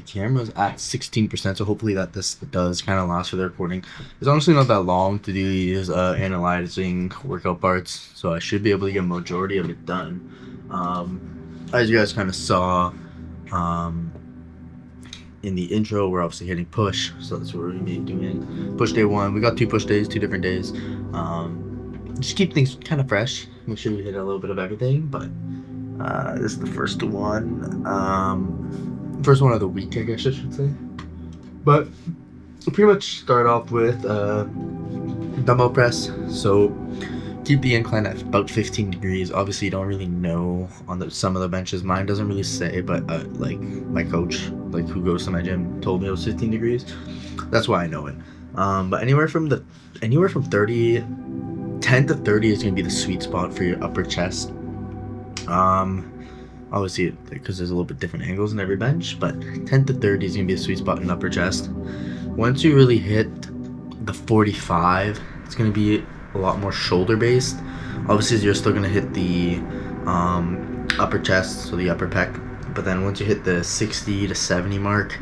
The camera's at 16%, so hopefully that this does kind of last for the recording. It's honestly not that long to do these analyzing workout parts, so I should be able to get a majority of it done. As you guys kind of saw in the intro, we're obviously hitting push, so that's what we're gonna be doing. Push day 1. We got 2 push days, 2 different days. Just keep things kind of fresh. Make sure we hit a little bit of everything, but this is the first one. First one of the week, I guess I should say. But we'll pretty much start off with dumbbell press. So keep the incline at about 15 degrees. Obviously, you don't really know on some of the benches. Mine doesn't really say, but like my coach, like who goes to my gym, told me it was 15 degrees. That's why I know it. But anywhere from 30, 10 to 30 is gonna be the sweet spot for your upper chest. Obviously, because there's a little bit different angles in every bench, but 10 to 30 is gonna be a sweet spot in upper chest. Once you really hit the 45, it's gonna be a lot more shoulder based. Obviously, you're still gonna hit the upper chest, so the upper pec, but then once you hit the 60 to 70 mark,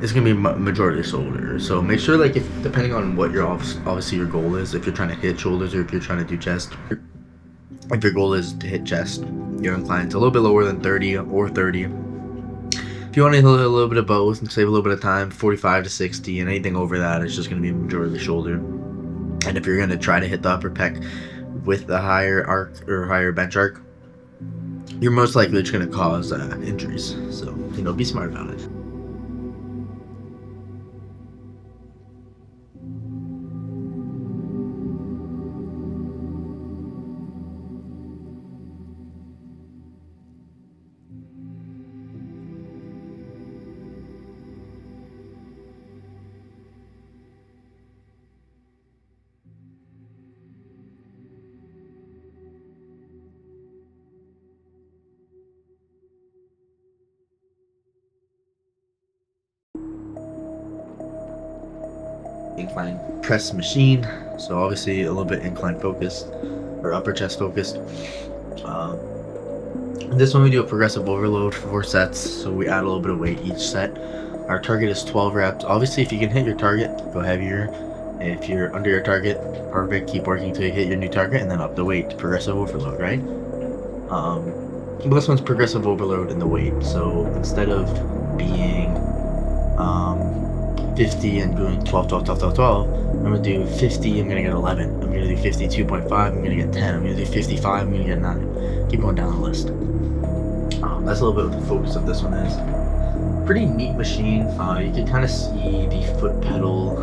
it's gonna be majority shoulder. So make sure, like, if depending on what your obviously your goal is, if you're trying to hit shoulders or if you're trying to do chest. If your goal is to hit chest, your incline's a little bit lower than 30 or 30. If you want to hit a little bit of both and save a little bit of time, 45 to 60, and anything over that is just going to be majority shoulder. And if you're going to try to hit the upper pec with the higher arc or higher bench arc, you're most likely just going to cause injuries. So, be smart about it. Incline press machine, so obviously a little bit incline focused or upper chest focused. This one we do a progressive overload for 4 sets, so we add a little bit of weight each set. Our target is 12 reps. Obviously, if you can hit your target, go heavier. If you're under your target, perfect, keep working until you hit your new target and then up the weight. Progressive overload, right? But this one's progressive overload in the weight, so instead of being 50 and doing 12, I'm gonna do 50, I'm gonna get 11, I'm gonna do 52.5, I'm gonna get 10, I'm gonna do 55, I'm gonna get 9. Keep going down the list. That's a little bit of the focus of this one is. Pretty neat machine. You can kind of see the foot pedal.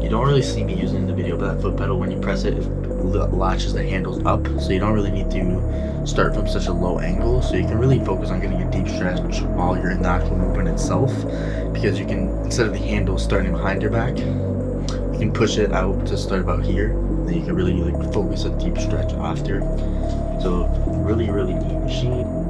You don't really see me using it in the video, but that foot pedal, when you press it, it latches the handles up, so you don't really need to start from such a low angle, so you can really focus on getting a deep stretch while you're in the actual movement itself, because you can, instead of the handle starting behind your back, you can push it out to start about here, and then you can really focus a deep stretch after. So really neat machine.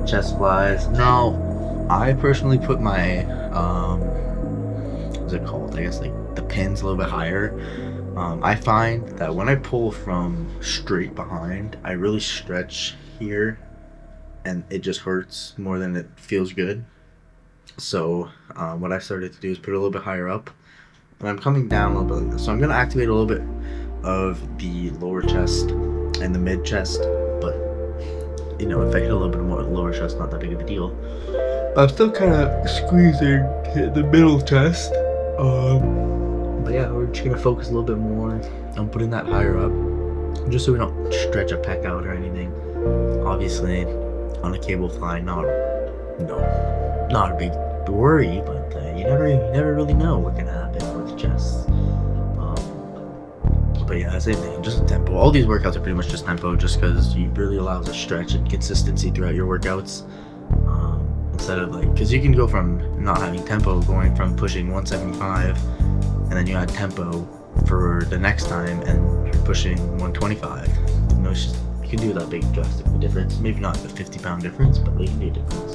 Chest flies. No, I personally put my what's it called? I guess like the pins a little bit higher. I find that when I pull from straight behind, I really stretch here, and it just hurts more than it feels good. So what I started to do is put it a little bit higher up, and I'm coming down a little bit like this. So I'm gonna activate a little bit of the lower chest and the mid chest, but if I hit a little bit more lower chest, not that big of a deal. But I'm still kind of squeezing the middle chest. But yeah, we're just gonna focus a little bit more on putting that higher up, just so we don't stretch a pec out or anything. Obviously, on a cable fly, not a big worry, but you never really know what can happen with chests. But yeah, same thing, just tempo. All these workouts are pretty much just tempo, just because it really allows a stretch and consistency throughout your workouts. Instead of like, because you can go from not having tempo, going from pushing 175, and then you add tempo for the next time, and you're pushing 125. You know, it's just, you can do that big drastic difference. Maybe not the 50-pound difference, but you can do a difference.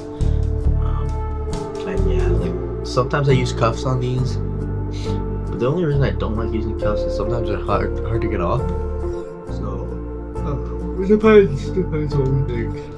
And yeah, like sometimes I use cuffs on these, but the only reason I don't like using cuffs is sometimes they're hard to get off. So it depends what we think.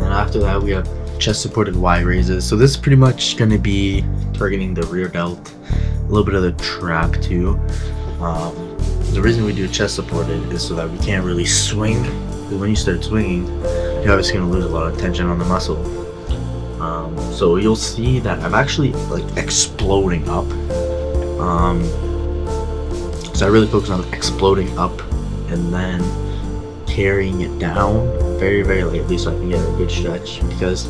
After that, we have chest supported Y raises. So this is pretty much going to be targeting the rear delt, a little bit of the trap too. The reason we do chest supported is so that we can't really swing, because when you start swinging, you're obviously going to lose a lot of tension on the muscle. So you'll see that I'm actually like exploding up. So I really focus on exploding up and then carrying it down very, very lightly so I can get a good stretch, because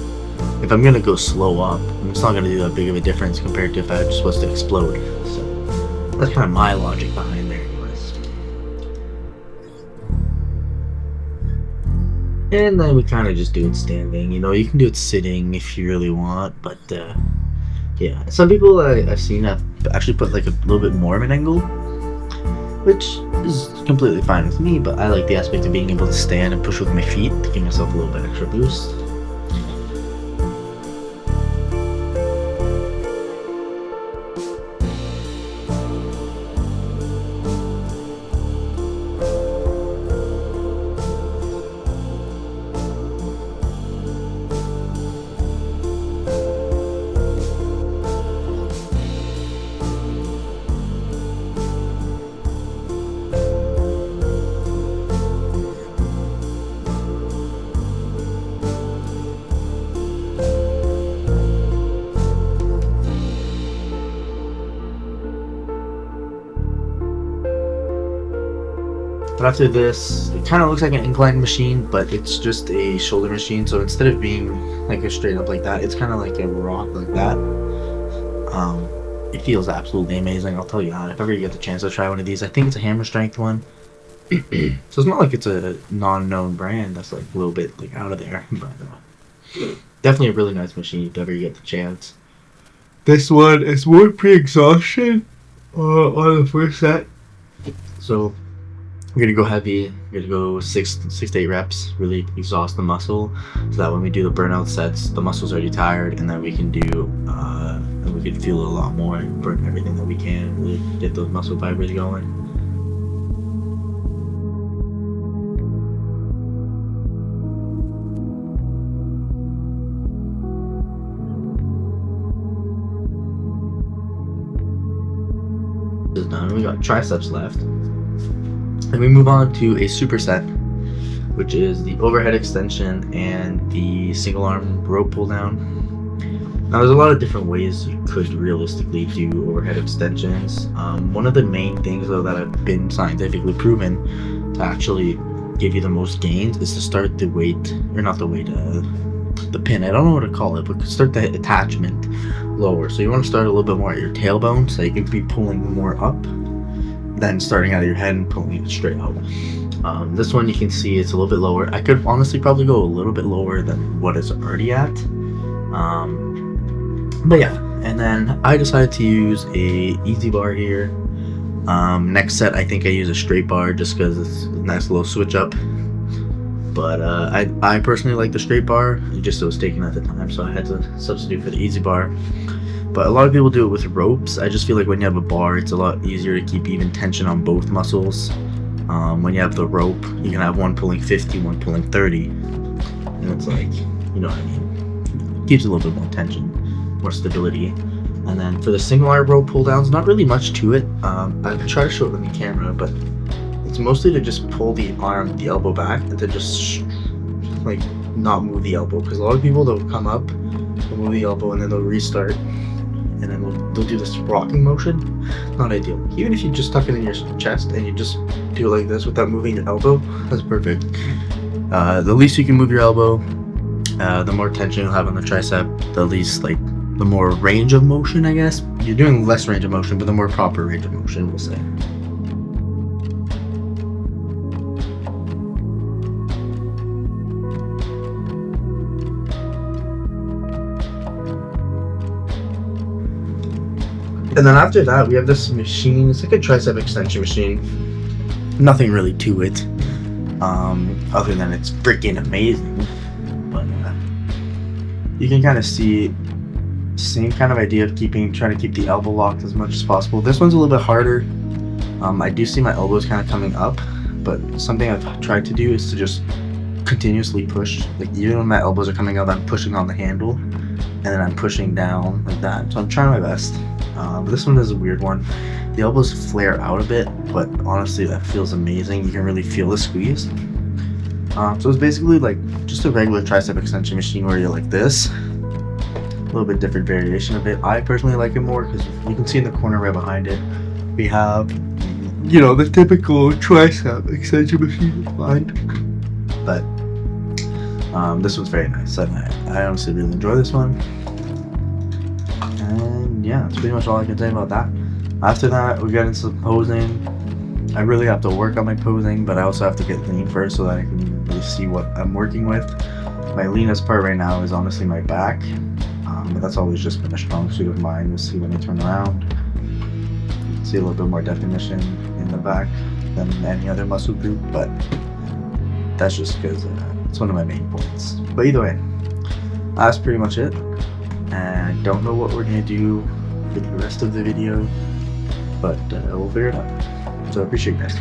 if I'm gonna go slow up, it's not gonna do that big of a difference compared to if I just was to explode. So that's kind of my logic behind there anyways. And then we kind of just do it standing. You know, you can do it sitting if you really want, but yeah, some people I've seen have actually put like a little bit more of an angle, which is completely fine with me, but I like the aspect of being able to stand and push with my feet to give myself a little bit extra boost. But after this, it kind of looks like an incline machine, but it's just a shoulder machine. So instead of being like a straight up like that, it's kind of like a rock like that. It feels absolutely amazing. I'll tell you that if ever you get the chance to try one of these. I think it's a hammer strength one. So it's not like it's a non-known brand that's like a little bit like out of there, but definitely a really nice machine if ever you get the chance. This one is more pre-exhaustion on the first set. So we're gonna go heavy. We're gonna go six to 8 reps, really exhaust the muscle, so that when we do the burnout sets, the muscle's already tired, and then we can do, and we can feel it a lot more and burn everything that we can, really get those muscle fibers going. This is done. We got triceps left. And we move on to a superset, which is the overhead extension and the single arm rope pull down. Now there's a lot of different ways you could realistically do overhead extensions. One of the main things though that have been scientifically proven to actually give you the most gains is to start the weight, or not the weight, the pin, I don't know what to call it, but start the attachment lower. So you want to start a little bit more at your tailbone so you can be pulling more up than starting out of your head and pulling it straight out. This one you can see it's a little bit lower. I could honestly probably go a little bit lower than what it's already at. But yeah, and then I decided to use a easy bar here. Next set I think I use a straight bar just because it's a nice little switch up. But I personally like the straight bar. It just was taken at the time, so I had to substitute for the easy bar. But a lot of people do it with ropes. I just feel like when you have a bar, it's a lot easier to keep even tension on both muscles. When you have the rope, you can have one pulling 50, one pulling 30. And it's like, You know what I mean? Keeps a little bit more tension, more stability. And then for the single arm row pull downs, not really much to it. I try to show it on the camera, but it's mostly to just pull the arm, the elbow back, and to just like not move the elbow. Because a lot of people, they'll come up, they'll move the elbow, and then they'll restart, and then they'll do this rocking motion. Not ideal. Even if you just tuck it in your chest and you just do it like this without moving your elbow, that's perfect. The least you can move your elbow, the more tension you'll have on the tricep, the least, like, the more range of motion, I guess. You're doing less range of motion, but the more proper range of motion, we'll say. And then after that, we have this machine. It's like a tricep extension machine. Nothing really to it, other than it's freaking amazing. But you can kind of see same kind of idea of trying to keep the elbow locked as much as possible. This one's a little bit harder. I do see my elbows kind of coming up, but something I've tried to do is to just continuously push. Like, even when my elbows are coming up, I'm pushing on the handle, and then I'm pushing down like that. So I'm trying my best. But this one is a weird one. The elbows flare out a bit, but honestly, that feels amazing. You can really feel the squeeze. So it's basically like just a regular tricep extension machine where you're like this. A little bit different variation of it. I personally like it more because you can see in the corner right behind it, we have, you know, the typical tricep extension machine behind. But this one's very nice. I honestly really enjoy this one. And yeah, that's pretty much all I can say about that. After that, we get into posing. I really have to work on my posing, but I also have to get lean first so that I can really see what I'm working with. My leanest part right now is honestly my back, but that's always just been a strong suit of mine. You'll see when I turn around. You can see a little bit more definition in the back than any other muscle group, but that's just because it's one of my main points. But either way, that's pretty much it. And I don't know what we're going to do for the rest of the video, but we'll figure it out. So I appreciate you guys.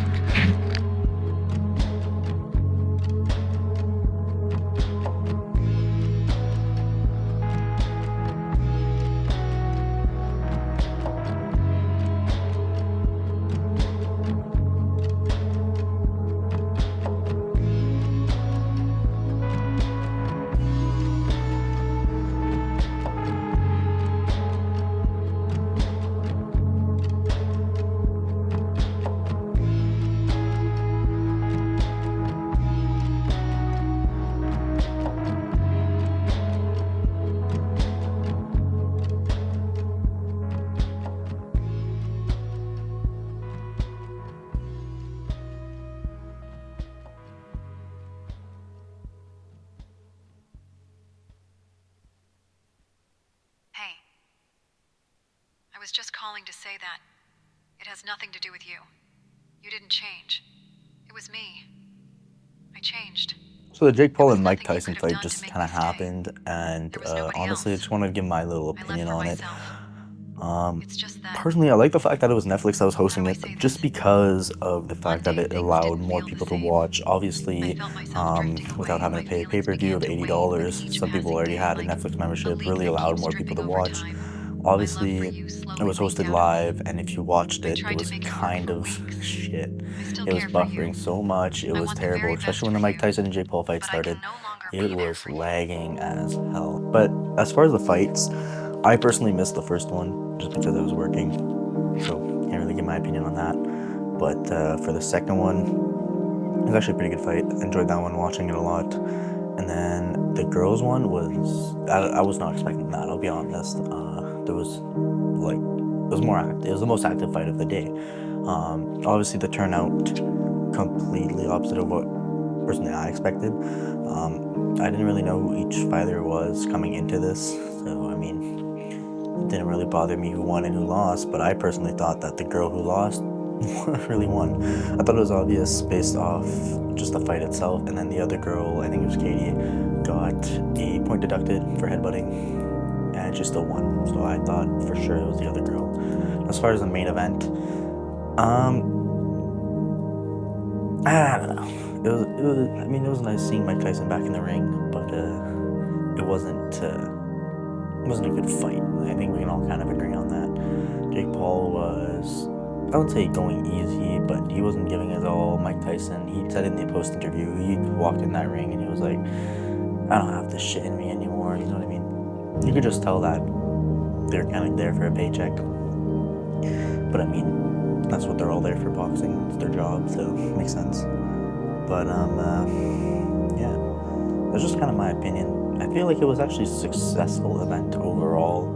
Hey, I was just calling to say that it has nothing to do with you. You didn't change. It was me. I changed. So the Jake Paul was and Mike nothing you Tyson could have fight done to just make kind me of stay. happened, and There was nobody honestly, I else. just want to give my little I left opinion for on it. myself. It's just that Personally, I like the fact that it was Netflix that was how do hosting I it, say just this? because of the One fact that day it things allowed didn't more feel the people to same. watch. I Obviously, felt myself drifting without away. having My to pay a feelings pay-per-view began of to wane. My $80, each some people passing already day, had a like Netflix a membership, leak really that allowed keeps more people to dripping over watch. time. My love for Obviously, you it slowly was leaked hosted out of me. live, and if you watched I it, it tried to was make it work kind for of weeks. shit. I still It was care for you. buffering so much, it I was want the terrible, very best especially when for the Mike you, Tyson and Jake Paul fight but I can started. no longer It be there was for you. lagging as hell. But as far as the fights, I personally missed the first one just because I was working, so can't really give my opinion on that. But for the second one, it was actually a pretty good fight. Enjoyed that one, watching it a lot. And then the girls one was, I was not expecting that, I'll be honest. There was like, it was more active. It was the most active fight of the day. Obviously the turnout completely opposite of what personally I expected. I didn't really know who each fighter was coming into this, so I mean, it didn't really bother me who won and who lost, but I personally thought that the girl who lost really won. I thought it was obvious based off just the fight itself, and then the other girl, I think it was Katie, got a point deducted for headbutting, and she still won. So I thought for sure it was the other girl. As far as the main event, I don't know. I mean, it was nice seeing Mike Tyson back in the ring, but it wasn't a good fight. I think we can all kind of agree on that. Jake Paul was, I wouldn't say going easy, but he wasn't giving his all. Mike Tyson, he said in the post interview, he walked in that ring and he was like, I don't have this shit in me anymore, you know what I mean? You could just tell that they're kind of there for a paycheck. But I mean, that's what they're all there for, boxing. It's their job, so it makes sense. But yeah, that's just kind of my opinion. I feel like it was actually a successful event overall.